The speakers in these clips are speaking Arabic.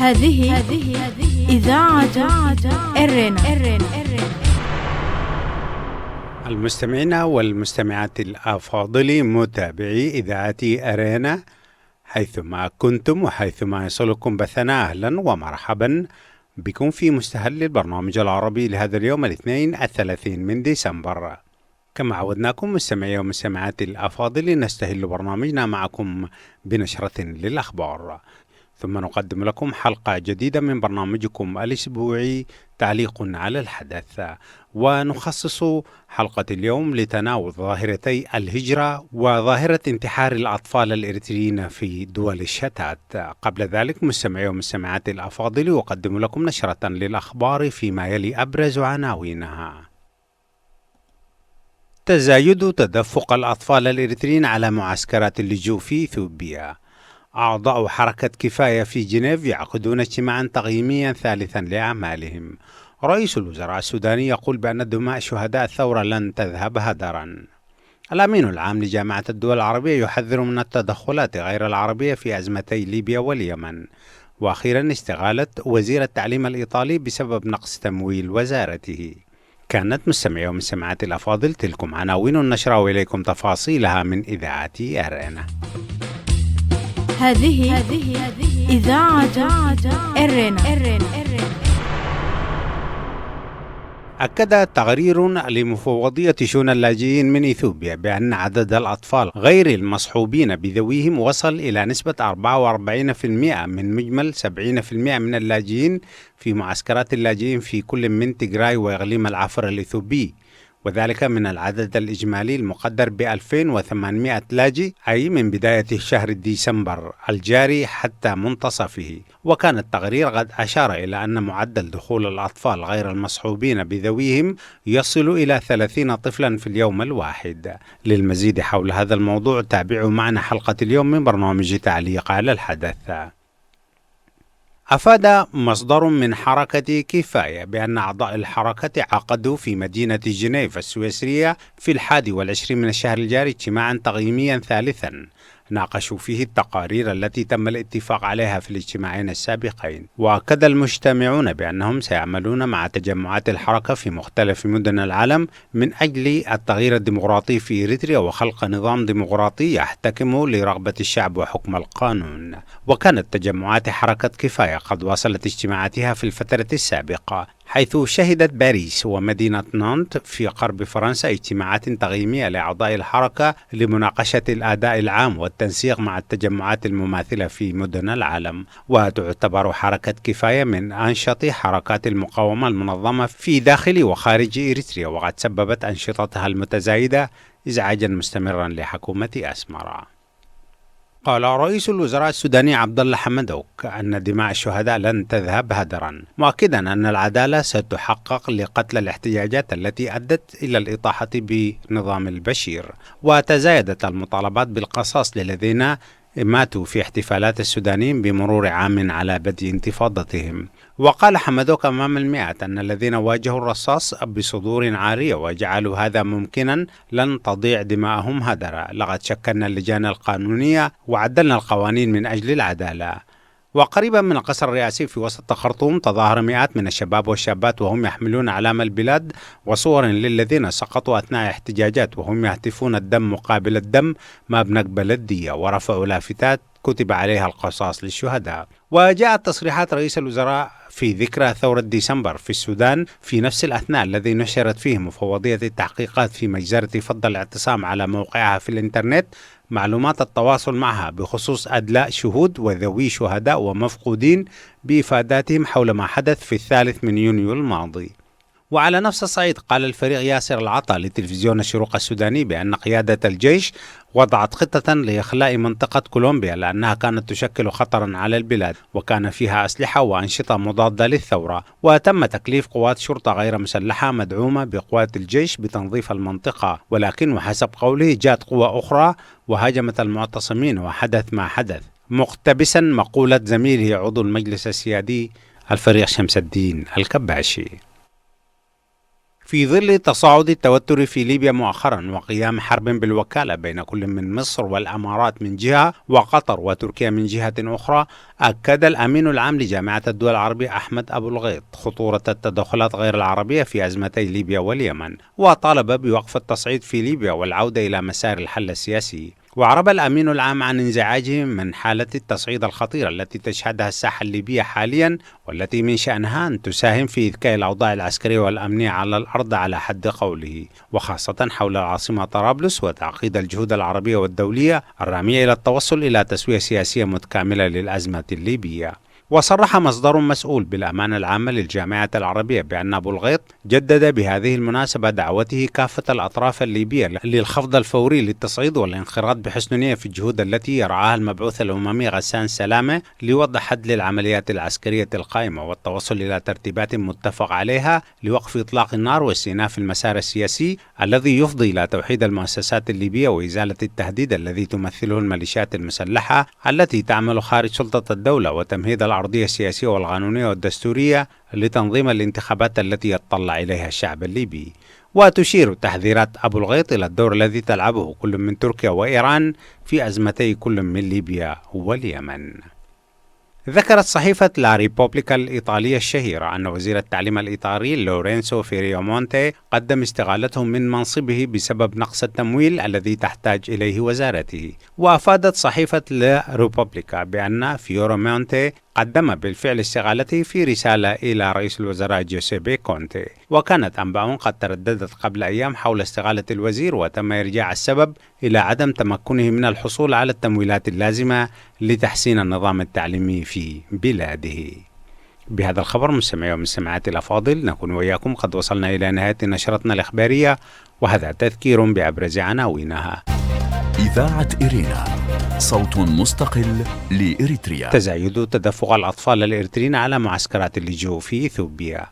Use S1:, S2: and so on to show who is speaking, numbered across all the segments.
S1: هذه إذاعة إرنا.
S2: المستمعين والمستمعات الأفاضل متابعي إذاعة أرينا حيثما كنتم وحيثما يصلكم بثنا، أهلا ومرحبا بكم في مستهل البرنامج العربي لهذا اليوم الاثنين 30 من ديسمبر. كما عودناكم مستمعي ومستمعات الأفاضل نستهل برنامجنا معكم بنشرة للأخبار، ثم نقدم لكم حلقة جديدة من برنامجكم الأسبوعي تعليق على الحدث، ونخصص حلقة اليوم لتناول ظاهرتي الهجرة وظاهرة انتحار الأطفال الإريتريين في دول الشتات. قبل ذلك مستمعي ومستمعات الأفاضل أقدم لكم نشرة للأخبار فيما يلي أبرز عناوينها. تزايد تدفق الأطفال الإريتريين على معسكرات اللجوء في إثيوبيا. أعضاء حركة كفاية في جنيف يعقدون اجتماعا تقييميا ثالثا لأعمالهم. رئيس الوزراء السوداني يقول بأن دماء شهداء الثورة لن تذهب هدرا. الأمين العام لجامعة الدول العربية يحذر من التدخلات غير العربية في أزمتي ليبيا واليمن. وأخيرا استغالة وزير التعليم الإيطالي بسبب نقص تمويل وزارته. كانت مستمعي ومستمعات الأفاضل تلكم عناوين النشرة، وإليكم تفاصيلها من إذاعة أرينا.
S1: هذه إذاعة إرنا.
S2: أكد تقرير لمفوضية شؤون اللاجئين من إثيوبيا بأن عدد الأطفال غير المصحوبين بذويهم وصل إلى نسبة 44% من مجمل 70% من اللاجئين في معسكرات اللاجئين في كل من تيغراي وإقليم العفر الإثيوبي، وذلك من العدد الإجمالي المقدر ب2800 لاجئ، أي من بداية شهر ديسمبر الجاري حتى منتصفه. وكان التقرير قد أشار إلى أن معدل دخول الأطفال غير المصحوبين بذويهم يصل إلى 30 طفلا في اليوم الواحد. للمزيد حول هذا الموضوع تابعوا معنا حلقة اليوم من برنامج تعليق على الحدث. أفاد مصدر من حركة كفاية بأن أعضاء الحركة عقدوا في مدينة جنيف السويسرية في 21 من الشهر الجاري اجتماعا تقييميا ثالثا ناقشوا فيه التقارير التي تم الاتفاق عليها في الاجتماعين السابقين. وأكد المجتمعون بأنهم سيعملون مع تجمعات الحركة في مختلف مدن العالم من أجل التغيير الديمقراطي في إريتريا وخلق نظام ديمقراطي يحتكم لرغبة الشعب وحكم القانون. وكانت تجمعات حركة كفاية قد واصلت اجتماعاتها في الفترة السابقة، حيث شهدت باريس ومدينة نانت في غرب فرنسا اجتماعات تقييمية لأعضاء الحركة لمناقشة الأداء العام والتنسيق مع التجمعات المماثلة في مدن العالم. وتعتبر حركة كفاية من أنشط حركات المقاومة المنظمة في داخل وخارج إريتريا، وقد سببت أنشطتها المتزايدة إزعاجا مستمرا لحكومة أسمرا. قال رئيس الوزراء السوداني عبد الله حمدوك أن دماء الشهداء لن تذهب هدرا، مؤكدا أن العدالة ستحقق لقتل الاحتجاجات التي أدت إلى الإطاحة بنظام البشير. وتزايدت المطالبات بالقصاص للذين ماتوا في احتفالات السودانيين بمرور عام على بدء انتفاضتهم. وقال حمدوك أمام المئة أن الذين واجهوا الرصاص بصدور عارية وجعلوا هذا ممكنا لن تضيع دماءهم هدرا. لقد شكلنا اللجان القانونية وعدلنا القوانين من أجل العدالة. وقريبا من القصر الرئاسي في وسط خرطوم تظاهر مئات من الشباب والشابات وهم يحملون علام البلاد وصور للذين سقطوا أثناء احتجاجات وهم يهتفون الدم مقابل الدم، ما بنقبل الدية، ورفعوا لافتات كتب عليها القصاص للشهداء. وجاءت تصريحات رئيس الوزراء في ذكرى ثورة ديسمبر في السودان في نفس الأثناء الذي نشرت فيه مفوضية التحقيقات في مجزرة فض الاعتصام على موقعها في الإنترنت معلومات التواصل معها بخصوص أدلاء شهود وذوي شهداء ومفقودين بإفاداتهم حول ما حدث في 3 من يونيو الماضي. وعلى نفس الصعيد قال الفريق ياسر العطا لتلفزيون الشروق السوداني بأن قيادة الجيش وضعت خطة لإخلاء منطقة كولومبيا لأنها كانت تشكل خطرا على البلاد وكان فيها أسلحة وأنشطة مضادة للثورة، وتم تكليف قوات شرطة غير مسلحة مدعومة بقوات الجيش بتنظيف المنطقة. ولكن وحسب قوله جاءت قوة أخرى وهاجمت المعتصمين وحدث ما حدث، مقتبسا مقولة زميله عضو المجلس السيادي الفريق شمس الدين الكباشي. في ظل تصاعد التوتر في ليبيا مؤخرا وقيام حرب بالوكالة بين كل من مصر والأمارات من جهة وقطر وتركيا من جهة أخرى، أكد الأمين العام لجامعة الدول العربية أحمد أبو الغيط خطورة التدخلات غير العربية في أزمتي ليبيا واليمن، وطالب بوقف التصعيد في ليبيا والعودة إلى مسار الحل السياسي. وأعرب الأمين العام عن انزعاجه من حالة التصعيد الخطيرة التي تشهدها الساحة الليبية حاليا، والتي من شأنها أن تساهم في إذكاء الأوضاع العسكرية والأمنية على الأرض على حد قوله، وخاصة حول العاصمة طرابلس، وتعقيد الجهود العربية والدولية الرامية إلى التوصل إلى تسوية سياسية متكاملة للأزمة الليبية. وصرح مصدر مسؤول بالأمانة العامة للجامعة العربية بأن أبو الغيط جدد بهذه المناسبة دعوته كافة الأطراف الليبية للخفض الفوري للتصعيد والانخراط بحسن نية في الجهود التي يرعاها المبعوث الأممي غسان سلامة لوضع حد للعمليات العسكرية القائمة والتوصل إلى ترتيبات متفق عليها لوقف إطلاق النار واستئناف المسار السياسي الذي يفضي إلى توحيد المؤسسات الليبية وإزالة التهديد الذي تمثله الميليشيات المسلحة التي تعمل خارج سلطة الدولة، وتمهيد الأرضية السياسية والقانونية والدستورية لتنظيم الانتخابات التي يتطلع إليها الشعب الليبي. وتشير تحذيرات أبو الغيط إلى الدور الذي تلعبه كل من تركيا وإيران في أزمتي كل من ليبيا واليمن. ذكرت صحيفة لا ريبوبليكا الإيطالية الشهيرة أن وزير التعليم الإيطالي لورينسو فيريامونتي قدم استقالته من منصبه بسبب نقص التمويل الذي تحتاج إليه وزارته. وأفادت صحيفة لا ريبوبليكا بأن فيريامونتي قدم بالفعل استقالته في رسالة إلى رئيس الوزراء جوزيبي كونتي، وكانت أنباء قد ترددت قبل أيام حول استقالة الوزير، وتم إرجاع السبب إلى عدم تمكنه من الحصول على التمويلات اللازمة لتحسين النظام التعليمي في بلاده. بهذا الخبر مستمعي ومستمعاتي الأفاضل، نكون وإياكم قد وصلنا إلى نهاية نشرتنا الإخبارية، وهذا تذكير بأبرز عناوينها.
S3: إذاعة إيرينا، صوت مستقل لإريتريا.
S2: تزايد تدفق الأطفال الإريتريين على معسكرات اللجوء في إثيوبيا.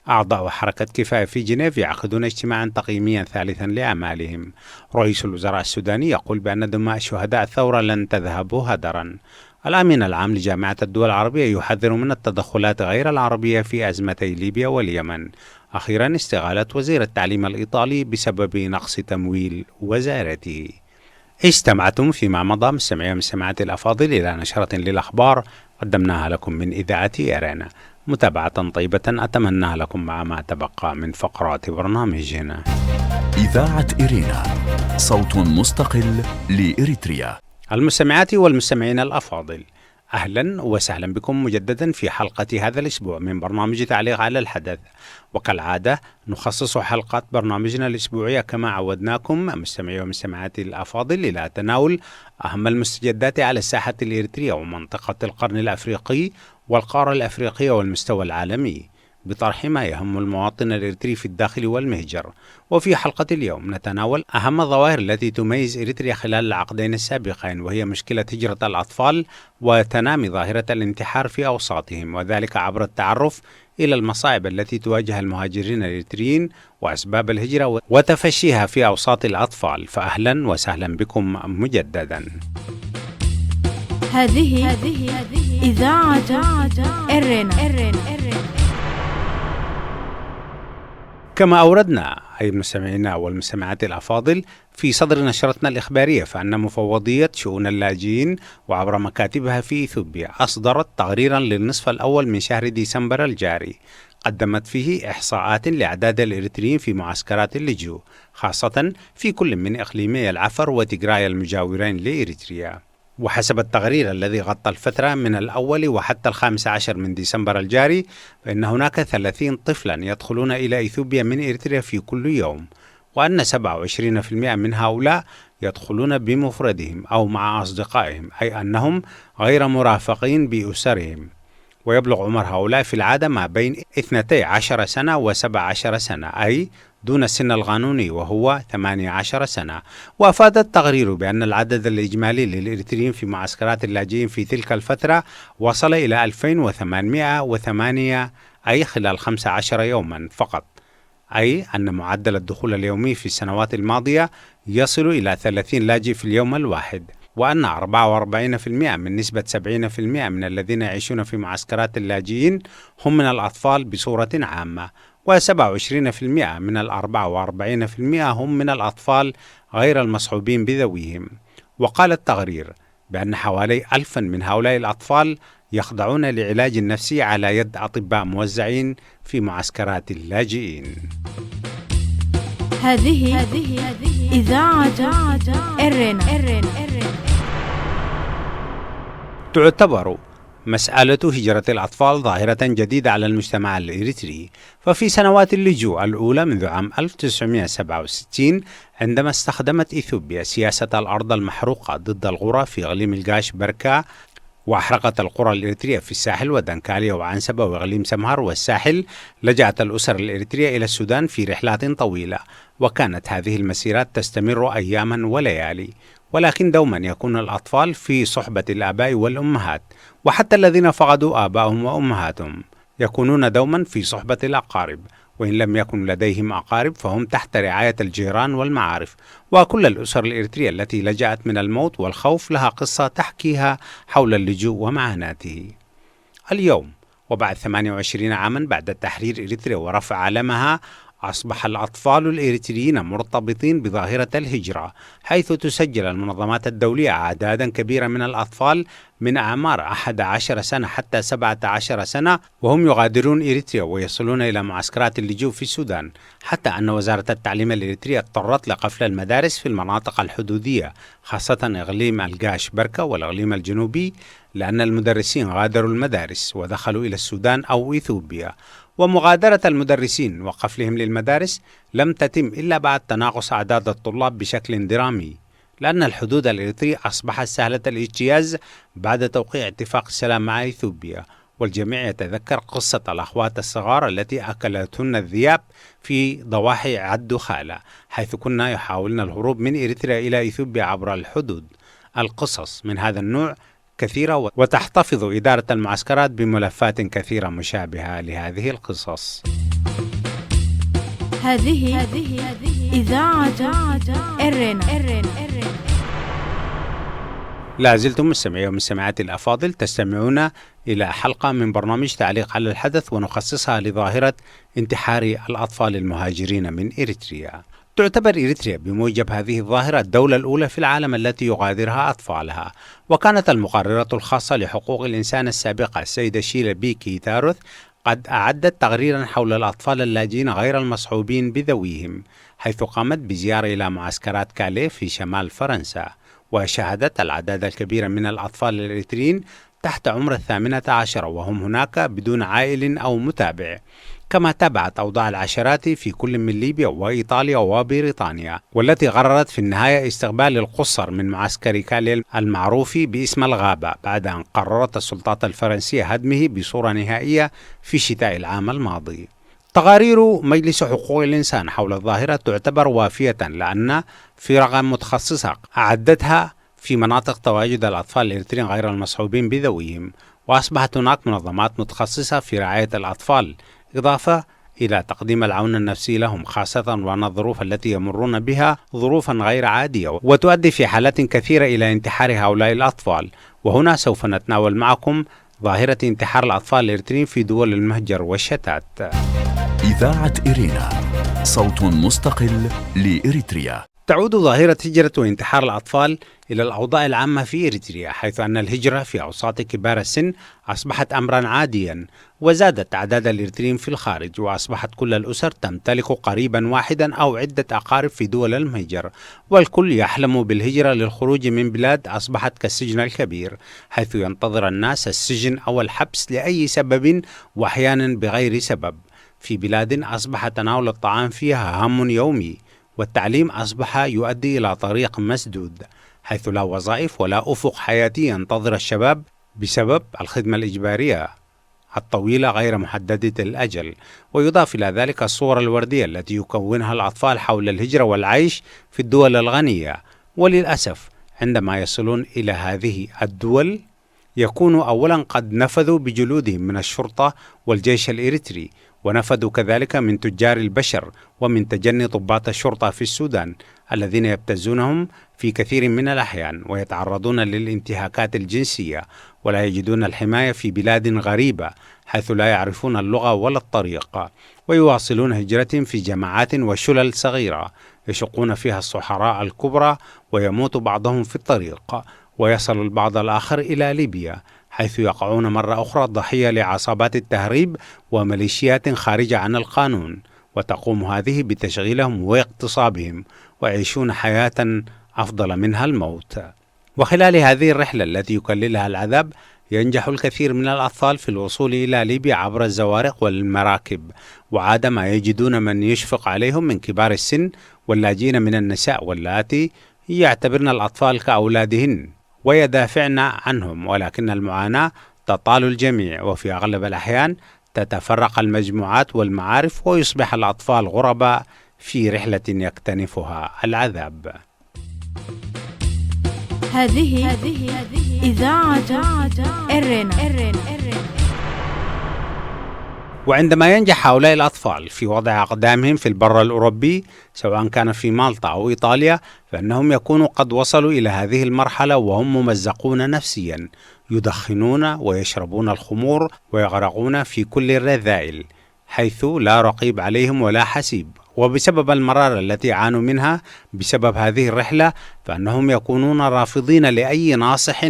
S2: أعضاء حركة كفاية في جنيف يعقدون اجتماعا تقييميا ثالثا لأعمالهم. رئيس الوزراء السوداني يقول بأن دماء شهداء الثورة لن تذهب هدرا. الأمين العام لجامعة الدول العربية يحذر من التدخلات غير العربية في أزمتي ليبيا واليمن. أخيرا استقالة وزير التعليم الإيطالي بسبب نقص تمويل وزارته. استمعتم فيما مضى مستمعي ومستمعاتي الأفاضل إلى نشرة للأخبار قدمناها لكم من إذاعة إيرينا. متابعة طيبة أتمنى لكم مع ما تبقى من فقرات برنامجنا.
S3: إذاعة إيرينا، صوت مستقل لإريتريا.
S2: المستمعات والمستمعين الأفاضل، أهلا وسهلا بكم مجددا في حلقة هذا الأسبوع من برنامج تعليق على الحدث. وكالعادة نخصص حلقات برنامجنا الأسبوعية كما عودناكم مستمعي ومستمعاتي الأفاضل إلى تناول أهم المستجدات على الساحة الإريترية ومنطقة القرن الأفريقي والقارة الأفريقية والمستوى العالمي، بطرح ما يهم المواطن الإريتري في الداخل والمهجر. وفي حلقة اليوم نتناول أهم الظواهر التي تميز إريتريا خلال العقدين السابقين، وهي مشكلة هجرة الأطفال وتنامي ظاهرة الانتحار في أوساطهم، وذلك عبر التعرف إلى المصاعب التي تواجه المهاجرين الإريتريين وأسباب الهجرة وتفشيها في أوساط الأطفال. فأهلا وسهلا بكم مجددا.
S1: هذه إذاعة إيرينا.
S2: كما أوردنا أي المستمعين والمستمعات الأفاضل في صدر نشرتنا الإخبارية، فأن مفوضية شؤون اللاجئين وعبر مكاتبها في إثيوبيا أصدرت تقريرا للنصف الأول من شهر ديسمبر الجاري قدمت فيه إحصاءات لأعداد الإريتريين في معسكرات اللجوء، خاصة في كل من إقليمي العفر وتيغراي المجاورين لإريتريا. وحسب التقرير الذي غطى الفترة من الأول وحتى 15 من ديسمبر الجاري، فإن هناك 30 طفلا يدخلون إلى إثيوبيا من إريتريا في كل يوم، وأن 27% من هؤلاء يدخلون بمفردهم أو مع أصدقائهم، أي أنهم غير مرافقين بأسرهم. ويبلغ عمر هؤلاء في العادة ما بين 12 سنة و17 سنة، أي دون السن القانوني وهو 18 سنة. وأفاد التقرير بأن العدد الإجمالي للإريتريين في معسكرات اللاجئين في تلك الفترة وصل إلى 2808، أي خلال 15 يوما فقط، أي أن معدل الدخول اليومي في السنوات الماضية يصل إلى 30 لاجئ في اليوم الواحد، وأن 44% من نسبة 70% من الذين يعيشون في معسكرات اللاجئين هم من الأطفال بصورة عامة، و27% من 44% هم من الأطفال غير المصحوبين بذويهم. وقال التقرير بأن حوالي 1000 من هؤلاء الأطفال يخضعون لعلاج نفسي على يد أطباء موزعين في معسكرات اللاجئين.
S1: هذه إذاعة إرنا.
S2: تعتبر مسألة هجرة الأطفال ظاهرة جديدة على المجتمع الإريتري، ففي سنوات اللجوء الأولى منذ عام 1967 عندما استخدمت إثيوبيا سياسة الأرض المحروقة ضد القرى في إقليم القاش بركة، وأحرقت القرى الإريترية في الساحل ودنكاليا وعنسبة وإقليم سمهر والساحل، لجأت الأسر الإريترية إلى السودان في رحلات طويلة، وكانت هذه المسيرات تستمر أياما وليالي، ولكن دوما يكون الأطفال في صحبة الآباء والأمهات، وحتى الذين فقدوا آبائهم وأمهاتهم يكونون دوما في صحبة الأقارب، وإن لم يكن لديهم أقارب فهم تحت رعاية الجيران والمعارف. وكل الأسر الإريترية التي لجأت من الموت والخوف لها قصة تحكيها حول اللجوء ومعاناته. اليوم وبعد 28 عاما بعد تحرير إريتريا ورفع علمها، أصبح الأطفال الإريتريين مرتبطين بظاهرة الهجرة، حيث تسجل المنظمات الدولية أعدادا كبيرة من الأطفال من أعمار 11 سنة حتى 17 سنة وهم يغادرون إريتريا ويصلون إلى معسكرات اللجوء في السودان، حتى أن وزارة التعليم الإريترية اضطرت لقفل المدارس في المناطق الحدودية، خاصة إقليم القاش بركة والإقليم الجنوبي، لأن المدرسين غادروا المدارس ودخلوا إلى السودان أو إثيوبيا. ومغادرة المدرسين وقفلهم للمدارس لم تتم إلا بعد تناقص أعداد الطلاب بشكل درامي، لأن الحدود الإريترية أصبحت سهلة الاجتياز بعد توقيع اتفاق السلام مع إثيوبيا. والجميع يتذكر قصة الأخوات الصغار التي أكلتهن الذئاب في ضواحي عدو خالة، حيث كنا يحاولن الهروب من إريتريا إلى إثيوبيا عبر الحدود. القصص من هذا النوع كثيرة، وتحتفظ إدارة المعسكرات بملفات كثيرة مشابهة لهذه القصص.
S1: هذه إذاعة إرنا.
S2: لا زلتم مستمعي ومستمعات الأفاضل تستمعون إلى حلقة من برنامج تعليق على الحدث، ونخصصها لظاهرة انتحار الأطفال المهاجرين من إريتريا. تعتبر إريتريا بموجب هذه الظاهرة الدولة الأولى في العالم التي يغادرها أطفالها، وكانت المقررة الخاصة لحقوق الإنسان السابقة السيدة شيلا بي كيتاروث قد أعدت تقريرا حول الأطفال اللاجئين غير المصحوبين بذويهم، حيث قامت بزيارة إلى معسكرات كاليه في شمال فرنسا، وشاهدت الأعداد الكبيرة من الأطفال الإريتريين تحت عمر 18 وهم هناك بدون عائل أو متابع، كما تابعت أوضاع العشرات في كل من ليبيا وإيطاليا وبريطانيا، والتي قررت في النهاية استقبال القُصّر من معسكر كاليه المعروف باسم الغابة، بعد أن قررت السلطات الفرنسية هدمه بصورة نهائية في شتاء العام الماضي. تقارير مجلس حقوق الإنسان حول الظاهرة تعتبر وافية، لأن فرقا متخصصة أعدتها في مناطق تواجد الأطفال الإريتريين غير المصحوبين بذويهم، وأصبحت هناك منظمات متخصصة في رعاية الأطفال، إضافة إلى تقديم العون النفسي لهم، خاصة وأن الظروف التي يمرون بها ظروفا غير عادية وتؤدي في حالات كثيرة إلى انتحار هؤلاء الأطفال. وهنا سوف نتناول معكم ظاهرة انتحار الأطفال الإريتريين في دول المهجر والشتات.
S3: إذاعة إرينا، صوت مستقل لإريتريا.
S2: تعود ظاهرة هجرة وانتحار الأطفال إلى الأوضاع العامة في إريتريا، حيث أن الهجرة في أوساط كبار السن أصبحت أمرا عاديا، وزادت أعداد الإريتريين في الخارج، وأصبحت كل الأسر تمتلك قريبا واحدا أو عدة أقارب في دول المهجر، والكل يحلم بالهجرة للخروج من بلاد أصبحت كالسجن الكبير، حيث ينتظر الناس السجن أو الحبس لأي سبب وأحيانا بغير سبب، في بلاد أصبح تناول الطعام فيها هم يومي، والتعليم أصبح يؤدي إلى طريق مسدود، حيث لا وظائف ولا أفق حياتي ينتظر الشباب بسبب الخدمة الإجبارية الطويلة غير محددة الأجل. ويضاف إلى ذلك الصور الوردية التي يكونها الأطفال حول الهجرة والعيش في الدول الغنية، وللأسف عندما يصلون إلى هذه الدول يكونوا أولا قد نفذوا بجلودهم من الشرطة والجيش الإريتري، ونفذوا كذلك من تجار البشر ومن تجني ضباط الشرطة في السودان الذين يبتزونهم في كثير من الأحيان ويتعرضون للانتهاكات الجنسية ولا يجدون الحماية في بلاد غريبة حيث لا يعرفون اللغة ولا الطريق، ويواصلون هجرتهم في جماعات وشلل صغيرة يشقون فيها الصحراء الكبرى ويموت بعضهم في الطريق، ويصل البعض الآخر إلى ليبيا حيث يقعون مرة أخرى ضحية لعصابات التهريب وميليشيات خارجة عن القانون، وتقوم هذه بتشغيلهم واغتصابهم ويعيشون حياة أفضل منها الموت. وخلال هذه الرحلة التي يكللها العذاب ينجح الكثير من الأطفال في الوصول إلى ليبيا عبر الزوارق والمراكب، وعادما يجدون من يشفق عليهم من كبار السن واللاجئين من النساء واللاتي يعتبرن الأطفال كأولادهن ويدافعن عنهم، ولكن المعاناة تطال الجميع، وفي أغلب الأحيان تتفرق المجموعات والمعارف ويصبح الأطفال غرباء في رحلة يكتنفها العذاب.
S1: هذه إذاعة إرنا.
S2: وعندما ينجح هؤلاء الأطفال في وضع أقدامهم في البر الأوروبي سواء كان في مالطا أو إيطاليا، فإنهم يكونوا قد وصلوا إلى هذه المرحلة وهم ممزقون نفسيا، يدخنون ويشربون الخمور ويغرقون في كل الرذائل حيث لا رقيب عليهم ولا حسيب. وبسبب المرارة التي عانوا منها بسبب هذه الرحلة فإنهم يكونون رافضين لأي ناصح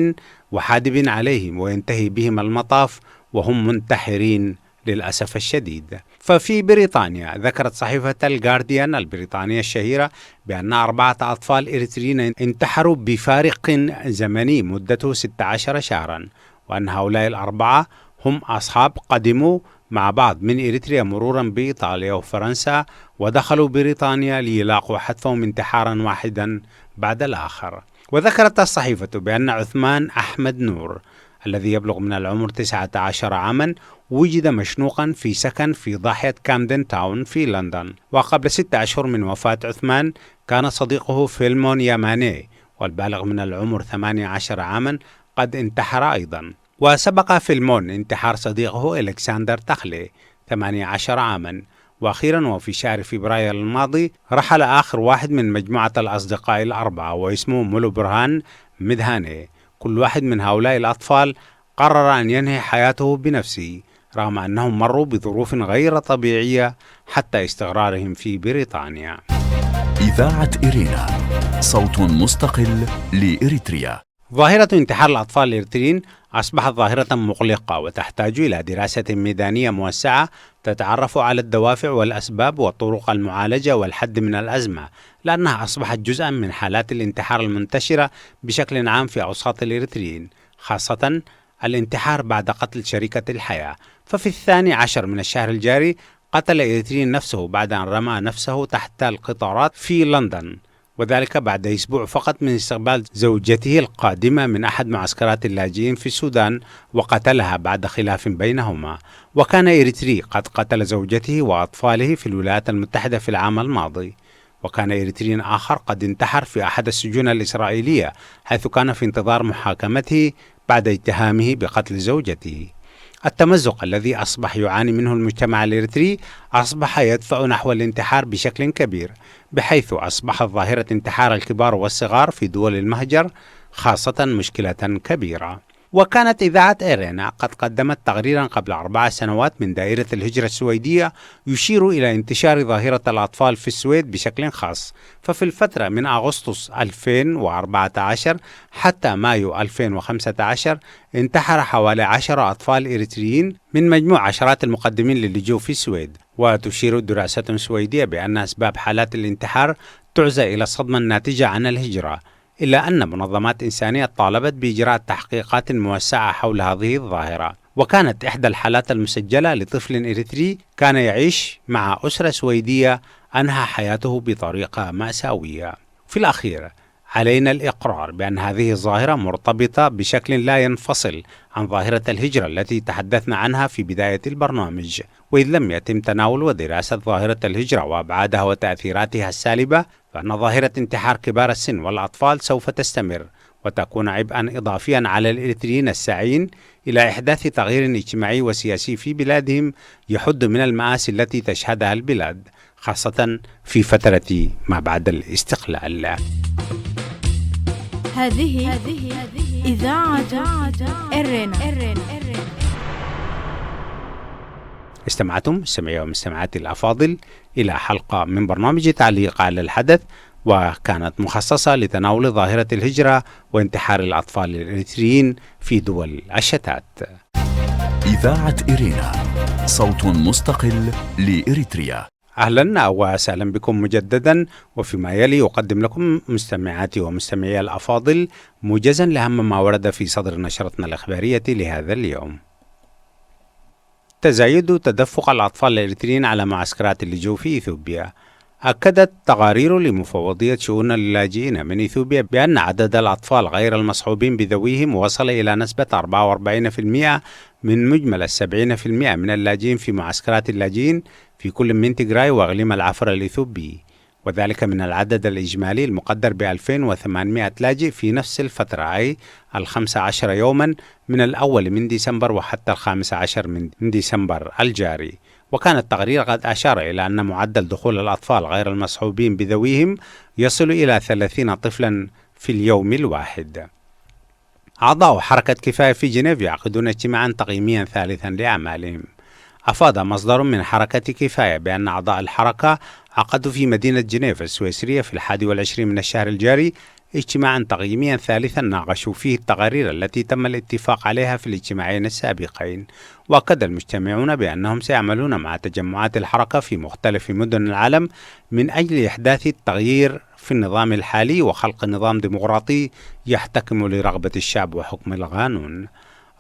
S2: وحادب عليهم، وينتهي بهم المطاف وهم منتحرين للأسف الشديد. ففي بريطانيا ذكرت صحيفة الجارديان البريطانية الشهيرة بأن 4 أطفال إريتريين انتحروا بفارق زمني مدته 16 شهرا، وأن هؤلاء 4 هم أصحاب قدموا مع بعض من إريتريا مرورا بإيطاليا وفرنسا ودخلوا بريطانيا ليلاقوا حتفهم انتحارا واحدا بعد الآخر. وذكرت الصحيفة بأن عثمان أحمد نور الذي يبلغ من العمر 19 عاما وجد مشنوقا في سكن في ضاحية كامدن تاون في لندن، وقبل 6 أشهر من وفاة عثمان كان صديقه فيلمون ياماني والبالغ من العمر 18 عاما قد انتحر أيضا. وسبق فيلمون انتحار صديقه إلكسندر تخلي 18 عاما. وأخيرا وفي شهر فبراير الماضي رحل آخر واحد من مجموعة الأصدقاء ال4 واسمه مولو برهان مدهاني. كل واحد من هؤلاء الأطفال قرر أن ينهي حياته بنفسه رغم أنهم مروا بظروف غير طبيعية حتى استقرارهم في بريطانيا.
S3: إذاعة إرينا، صوت مستقل لإريتريا.
S2: ظاهرة انتحار الأطفال الإريتريين أصبحت ظاهرة مقلقة وتحتاج إلى دراسة ميدانية موسعة تتعرف على الدوافع والأسباب وطرق المعالجة والحد من الأزمة، لأنها أصبحت جزءا من حالات الانتحار المنتشرة بشكل عام في أوساط الإريتريين، خاصة الانتحار بعد قتل شريكة الحياة. ففي 12 من الشهر الجاري قتل إريتريين نفسه بعد أن رمى نفسه تحت القطارات في لندن، وذلك بعد أسبوع فقط من استقبال زوجته القادمة من أحد معسكرات اللاجئين في السودان وقتلها بعد خلاف بينهما. وكان إريتري قد قتل زوجته وأطفاله في الولايات المتحدة في العام الماضي. وكان إريتري آخر قد انتحر في أحد السجون الإسرائيلية حيث كان في انتظار محاكمته بعد اتهامه بقتل زوجته. التمزق الذي أصبح يعاني منه المجتمع الإريتري أصبح يدفع نحو الانتحار بشكل كبير، بحيث أصبحت ظاهرة انتحار الكبار والصغار في دول المهجر خاصة مشكلة كبيرة. وكانت إذاعة إرينا قد قدمت تقريرا قبل 4 سنوات من دائرة الهجرة السويدية يشير إلى انتشار ظاهرة الأطفال في السويد بشكل خاص. ففي الفترة من أغسطس 2014 حتى مايو 2015 انتحر حوالي 10 أطفال إريتريين من مجموع عشرات المقدمين للجوء في السويد. وتشير دراسة سويدية بأن أسباب حالات الانتحار تعزى إلى الصدمة الناتجة عن الهجرة، إلا أن منظمات إنسانية طالبت بإجراء تحقيقات موسعة حول هذه الظاهرة. وكانت إحدى الحالات المسجلة لطفل إريتري كان يعيش مع أسرة سويدية أنهى حياته بطريقة مأساوية. في الأخير علينا الإقرار بأن هذه الظاهرة مرتبطة بشكل لا ينفصل عن ظاهرة الهجرة التي تحدثنا عنها في بداية البرنامج. وإذ لم يتم تناول ودراسة ظاهرة الهجرة وأبعادها وتأثيراتها السالبة، فإن ظاهرة انتحار كبار السن والأطفال سوف تستمر وتكون عبئا إضافيا على الإريتريين الساعين إلى إحداث تغيير اجتماعي وسياسي في بلادهم يحد من المآسي التي تشهدها البلاد، خاصة في فترة ما بعد الاستقلال.
S1: هذه إذاعة إرنا.
S2: استمعتم مستمعي ومستمعاتي الأفاضل إلى حلقة من برنامج تعليق على الحدث، وكانت مخصصة لتناول ظاهرة الهجرة وانتحار الأطفال الإريتريين في دول الشتات.
S3: إذاعة إرينا، صوت مستقل لإريتريا.
S2: أهلا وسهلا بكم مجددا، وفيما يلي أقدم لكم مستمعاتي ومستمعي الأفاضل موجزا لأهم ما ورد في صدر نشرتنا الإخبارية لهذا اليوم. تزايد تدفق الأطفال الإريتريين على معسكرات اللجوء في إثيوبيا. أكدت تقارير لمفوضية شؤون اللاجئين من إثيوبيا بأن عدد الأطفال غير المصحوبين بذويهم وصل إلى نسبة 44% من مجمل 70% من اللاجئين في معسكرات اللاجئين في كل من تيغراي وإقليم العفر الإثيوبي، وذلك من العدد الإجمالي المقدر ب2800 لاجئ في نفس الفترة، أي 15 يوما من الأول من ديسمبر وحتى 15 من ديسمبر الجاري. وكان التقرير قد أشار إلى أن معدل دخول الأطفال غير المصحوبين بذويهم يصل إلى 30 طفلا في اليوم الواحد. أعضاء حركة كفاية في جنيف يعقدون اجتماعا تقييميا ثالثا لأعمالهم. أفاد مصدر من حركة كفاية بأن أعضاء الحركة عقدوا في مدينة جنيف السويسرية في 21 من الشهر الجاري اجتماعا تقييميا ثالثا ناقشوا فيه التقارير التي تم الاتفاق عليها في الاجتماعين السابقين. وأكد المجتمعون بأنهم سيعملون مع تجمعات الحركة في مختلف مدن العالم من أجل إحداث التغيير في النظام الحالي وخلق نظام ديمقراطي يحتكم لرغبة الشعب وحكم القانون.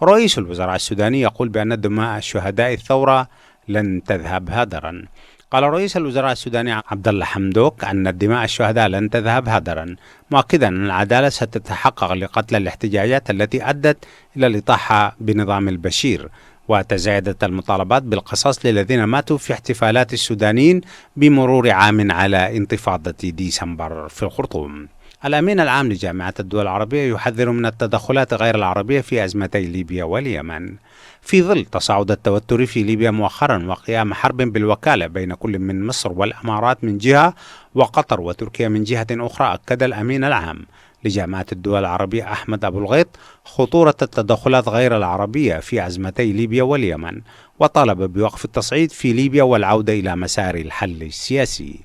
S2: رئيس الوزراء السوداني يقول بأن دماء شهداء الثورة لن تذهب هدرا. قال رئيس الوزراء السوداني عبد الله حمدوك أن دماء الشهداء لن تذهب هدرا، مؤكدا أن العدالة ستتحقق لقتل الاحتجاجات التي أدت إلى الإطاحة بنظام البشير. وتزايدت المطالبات بالقصاص للذين ماتوا في احتفالات السودانيين بمرور عام على انتفاضة ديسمبر في الخرطوم. الأمين العام لجامعة الدول العربية يحذر من التدخلات غير العربية في أزمتي ليبيا واليمن في ظل تصاعد التوتر في ليبيا مؤخرا وقيام حرب بالوكالة بين كل من مصر والإمارات من جهة وقطر وتركيا من جهة أخرى. أكد الأمين العام لجامعة الدول العربية أحمد أبو الغيط خطورة التدخلات غير العربية في أزمتي ليبيا واليمن، وطالب بوقف التصعيد في ليبيا والعودة إلى مسار الحل السياسي.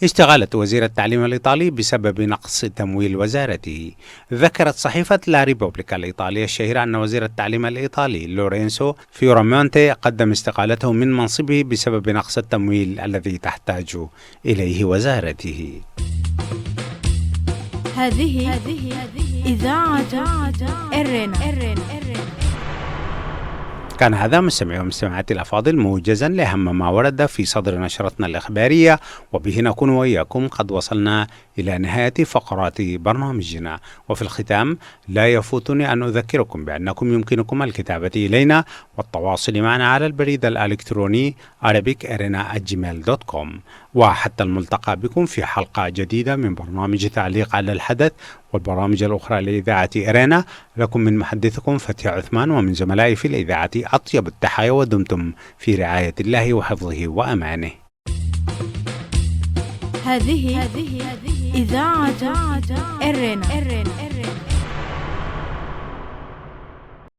S2: استغالت وزير التعليم الإيطالي بسبب نقص تمويل وزارته. ذكرت صحيفة لا ريبوبليكا الإيطالية الشهيرة أن وزير التعليم الإيطالي لورينسو فيورامونتي قدم استقالته من منصبه بسبب نقص التمويل الذي تحتاج إليه وزارته.
S1: هذه إذاعة إرنا.
S2: كان هذا مستمعي ومستمعاتي الأفاضل موجزا لأهم ما ورد في صدر نشرتنا الإخبارية، وبه نكون وإياكم قد وصلنا إلى نهاية فقرات برنامجنا. وفي الختام لا يفوتني أن أذكركم بأنكم يمكنكم الكتابة إلينا والتواصل معنا على البريد الإلكتروني arabic@gmail.com. وحتى الملتقى بكم في حلقة جديدة من برنامج تعليق على الحدث والبرامج الأخرى لإذاعة إرينا. لكم من محدثكم فتحي عثمان ومن زملائي في الإذاعة أطيب التحايا، ودمتم في رعاية الله وحفظه وأمانه.
S1: هذه إذاعة إرنا.